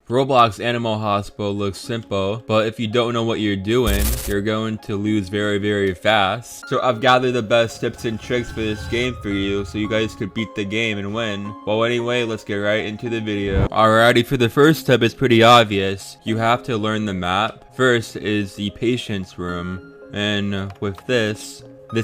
Roblox Animal Hospital looks simple, but if you don't know what you're doing, you're going to lose very fast. So I've gathered the best tips and tricks for this game for you, so you guys could beat the game and win. Well, anyway, let's get right into the video. Alrighty, for the first tip, it's pretty obvious. You have to learn the map. First is the patient's room, and with this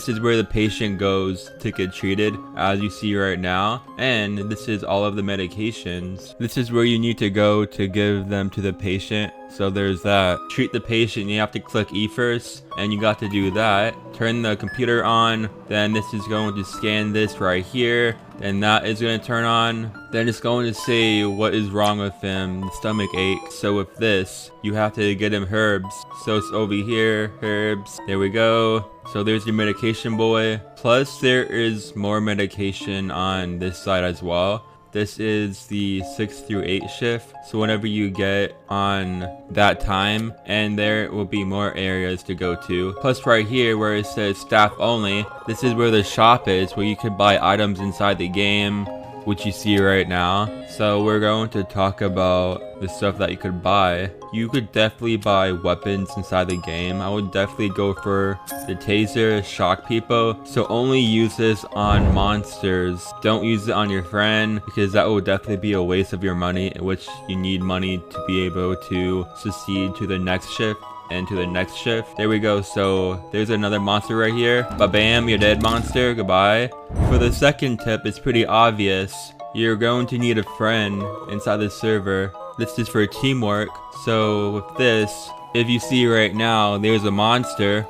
is where the patient goes to get treated, as you see right now. And this is all of the medications. This is where you need to go to give them to the patient. So there's that. Treat the patient, you have to click E first, and you got to do that. Turn the computer on, then this is going to scan this right here, and that is going to turn on. Then it's going to say what is wrong with him, the stomach ache. So with this, you have to get him herbs. So it's over here, herbs, there we go. So there's your medication boy. Plus there is more medication on this side as well. This is the 6 through 8 shift. So whenever you get on that time, and there will be more areas to go to. Plus right here where it says staff only, this is where the shop is, where you can buy items inside the game, which you see right now. So we're going to talk about the stuff that you could buy. You could definitely buy weapons inside the game. I would definitely go for the taser, shock people. So only use this on monsters. Don't use it on your friend, because that will definitely be a waste of your money, which you need money to be able to succeed to the next shift and to the next shift. There we go. So there's another monster right here. Ba-bam, you're dead, monster. Goodbye. For the second tip, it's pretty obvious. You're going to need a friend inside the server. This is for teamwork. So with this, if you see right now, there's a monster.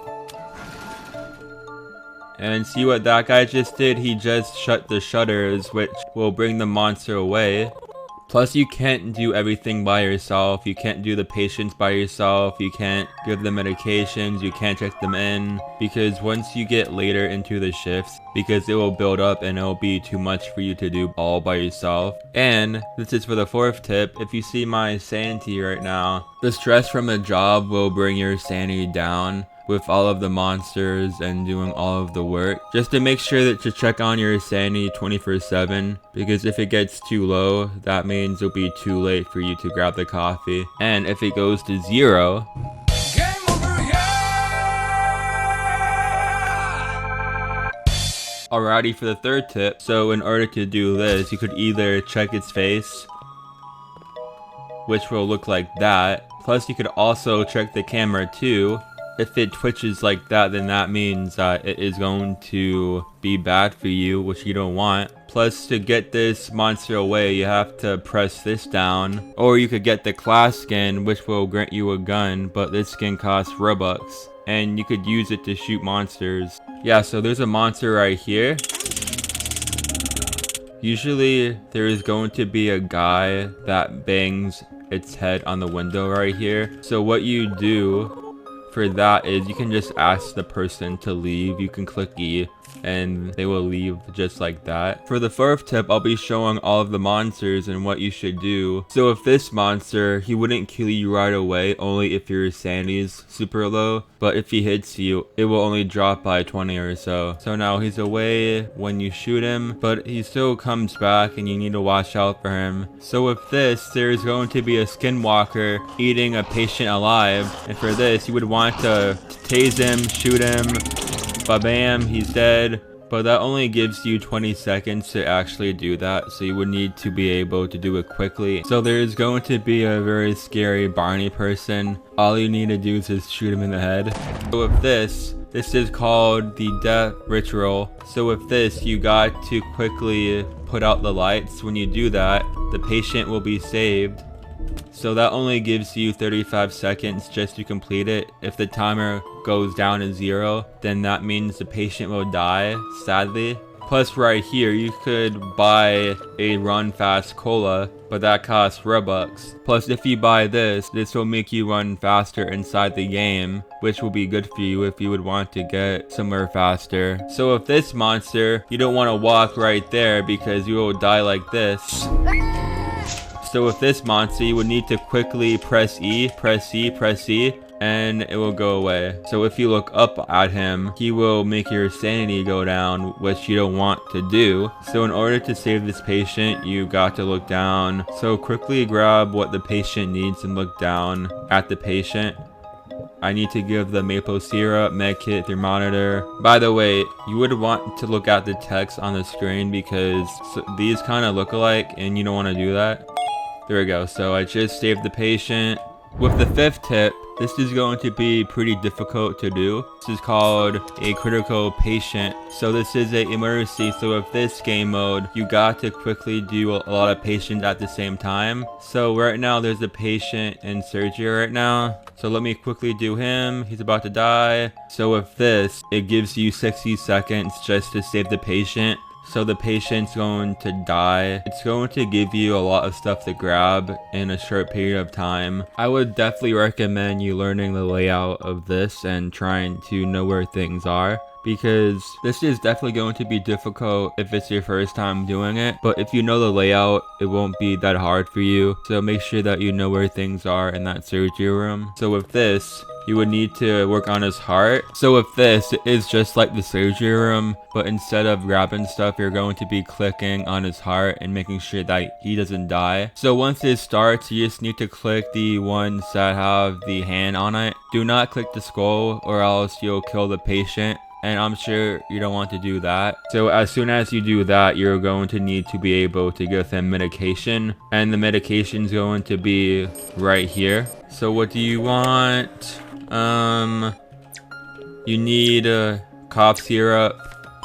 And see what that guy just did? He just shut the shutters, which will bring the monster away. Plus, you can't do everything by yourself. You can't do the patients by yourself. You can't give them medications. You can't check them in. Because once you get later into the shifts, because it will build up and it will be too much for you to do all by yourself. And this is for the fourth tip. If you see my sanity right now, the stress from the job will bring your sanity down with all of the monsters and doing all of the work. Just to make sure that you check on your sanity 24/7, because if it gets too low, that means it'll be too late for you to grab the coffee. And if it goes to 0, Game over, yeah! alrighty, for the third tip. So in order to do this, you could either check its face, which will look like that. Plus you could also check the camera too. If it twitches like that, then that means it is going to be bad for you, which you don't want. Plus, to get this monster away, you have to press this down. Or you could get the class skin, which will grant you a gun, but this skin costs Robux. And you could use it to shoot monsters. Yeah, so there's a monster right here. Usually, there is going to be a guy that bangs its head on the window right here. So what you do for that is you can just ask the person to leave. You can click E and they will leave just like that. For the fourth tip, I'll be showing all of the monsters and what you should do. So if this monster, he wouldn't kill you right away, only if your sanity is super low. But if he hits you, it will only drop by 20 or so. So now he's away when you shoot him, but he still comes back and you need to watch out for him. So with this, there's going to be a skinwalker eating a patient alive. And for this, you would want to tase him, shoot him, ba-bam, he's dead. But that only gives you 20 seconds to actually do that, so you would need to be able to do it quickly. So there's going to be a very scary Barney person. All you need to do is just shoot him in the head. So with this is called the death ritual. So with this, you got to quickly put out the lights. When you do that, the patient will be saved. So that only gives you 35 seconds just to complete it. If the timer goes down to 0, then that means the patient will die, sadly. Plus right here, you could buy a run fast cola, but that costs Robux. Plus if you buy this will make you run faster inside the game, which will be good for you if you would want to get somewhere faster. So with this monster, you don't want to walk right there because you will die like this. So with this monster, you would need to quickly press E, press C, press C, and it will go away. So if you look up at him, he will make your sanity go down, which you don't want to do. So in order to save this patient, you got to look down. So quickly grab what the patient needs and look down at the patient. I need to give the maple syrup, medkit, thermometer. By the way, you would want to look at the text on the screen because these kind of look alike and you don't want to do that. There we go. So I just saved the patient. With the 5th tip, this is going to be pretty difficult to do. This is called a critical patient. So this is an emergency. So with this game mode, you got to quickly do a lot of patients at the same time. So right now there's a patient in surgery right now. So let me quickly do him. He's about to die. So with this, it gives you 60 seconds just to save the patient. So the patient's going to die. It's going to give you a lot of stuff to grab in a short period of time. I would definitely recommend you learning the layout of this and trying to know where things are, because this is definitely going to be difficult if it's your first time doing it. But if you know the layout, it won't be that hard for you. So make sure that you know where things are in that surgery room. So with this, you would need to work on his heart. So with this, it is just like the surgery room, but instead of grabbing stuff, you're going to be clicking on his heart and making sure that he doesn't die. So once it starts, you just need to click the ones that have the hand on it. Do not click the skull or else you'll kill the patient. And I'm sure you don't want to do that. So as soon as you do that, you're going to need to be able to give them medication. And the medication is going to be right here. So what do you want? You need cough syrup,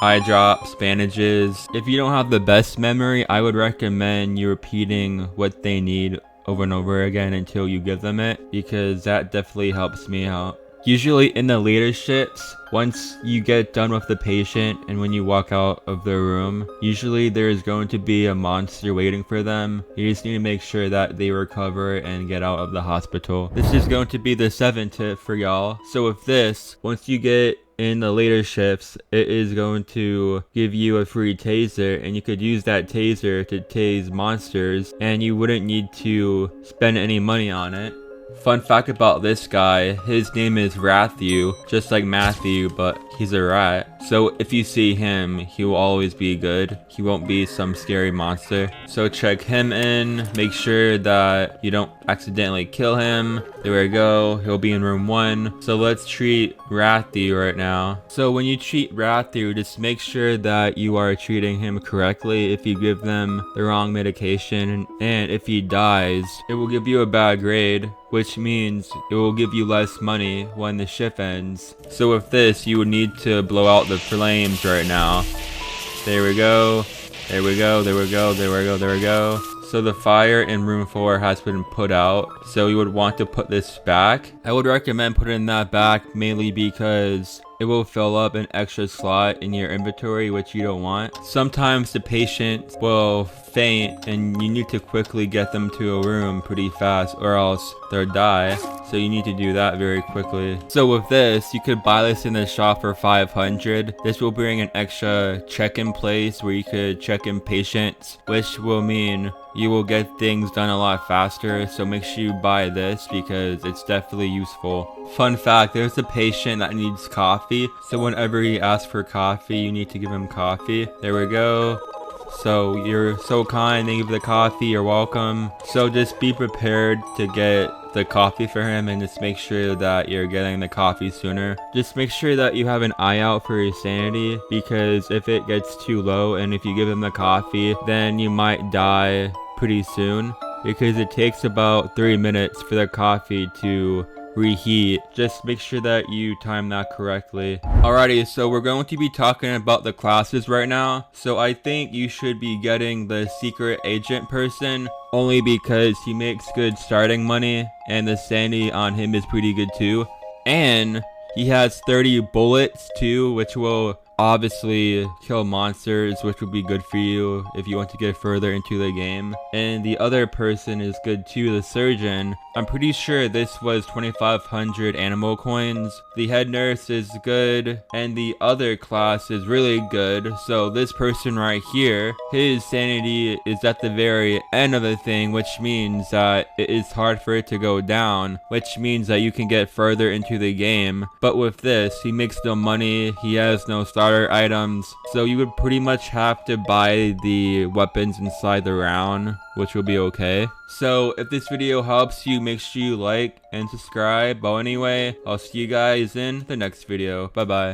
eye drops, bandages. If you don't have the best memory, I would recommend you repeating what they need over and over again until you give them it, because that definitely helps me out. Usually in the later shifts, once you get done with the patient and when you walk out of the room, usually there is going to be a monster waiting for them. You just need to make sure that they recover and get out of the hospital. This is going to be the 7th tip for y'all. So with this, once you get in the later shifts, it is going to give you a free taser, and you could use that taser to tase monsters and you wouldn't need to spend any money on it. Fun fact about this guy, his name is Ratthew, just like Matthew, but he's a rat. So if you see him, he will always be good. He won't be some scary monster. So check him in, make sure that you don't accidentally kill him. There we go, he'll be in room 1. So let's treat Ratthew right now. So when you treat Ratthew, just make sure that you are treating him correctly. If you give them the wrong medication and if he dies, it will give you a bad grade, which means it will give you less money when the shift ends. So with this, you would need to blow out the flames right now. There we go. There we go. There we go. There we go. There we go. So the fire in room 4 has been put out. So you would want to put this back. I would recommend putting that back mainly because it will fill up an extra slot in your inventory, which you don't want. Sometimes the patient will faint and you need to quickly get them to a room pretty fast or else they'll die. So you need to do that very quickly. So with this, you could buy this in the shop for 500. This will bring an extra check-in place where you could check in patients, which will mean you will get things done a lot faster. So make sure you buy this because it's definitely useful. Fun fact, there's a patient that needs coffee. So whenever he asks for coffee, you need to give him coffee. There we go. So you're so kind, thank you for the coffee, you're welcome. So just be prepared to get the coffee for him and just make sure that you're getting the coffee sooner. Just make sure that you have an eye out for your sanity, because if it gets too low and if you give him the coffee, then you might die pretty soon, because it takes about 3 minutes for the coffee to reheat. Just make sure that you time that correctly. Alrighty, so we're going to be talking about the classes right now. So I think you should be getting the secret agent person, only because he makes good starting money and the sanity on him is pretty good too. And he has 30 bullets too, which will obviously kill monsters, which would be good for you if you want to get further into the game. And the other person is good too, the surgeon. I'm pretty sure this was 2,500 animal coins. The head nurse is good, and the other class is really good. So this person right here, his sanity is at the very end of the thing, which means that it is hard for it to go down, which means that you can get further into the game. But with this, he makes no money, he has no starter items, so you would pretty much have to buy the weapons inside the round, which will be okay. So if this video helps you, make sure you like and subscribe. But anyway, I'll see you guys in the next video. Bye bye.